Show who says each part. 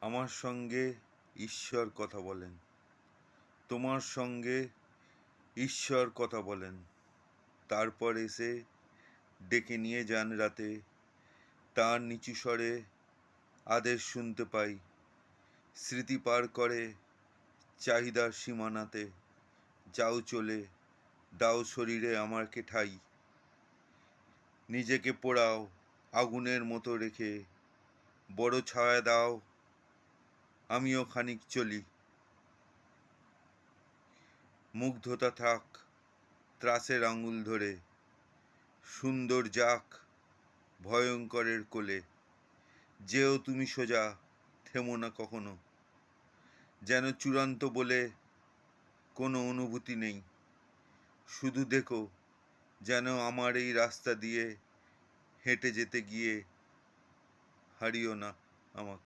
Speaker 1: আমার সঙ্গে ঈশ্বর কথা বলেন, তোমার সঙ্গে ঈশ্বর কথা বলেন। তারপর এসে ডেকে নিয়ে যান রাতে, তার নিচু স্বরে আদেশ শুনতে পাই। স্মৃতি পার করে চাহিদার সীমানাতে, যাও চলে, দাও শরীরে আমাকে ঠাই। নিজেকে পোড়াও আগুনের মতো রেখে, বড় ছায়া দাও, আমিও খানিক চলি। মুগ্ধতা থাক ত্রাসের আঙুল ধরে, সুন্দর যাক ভয়ঙ্করের কোলে। যেও তুমি সোজা, থেমো না কখনো, যেন চূড়ান্ত বলে কোনো অনুভূতি নেই। শুধু দেখো যেন আমার এই রাস্তা দিয়ে হেঁটে যেতে গিয়ে হারিও না আমাকে।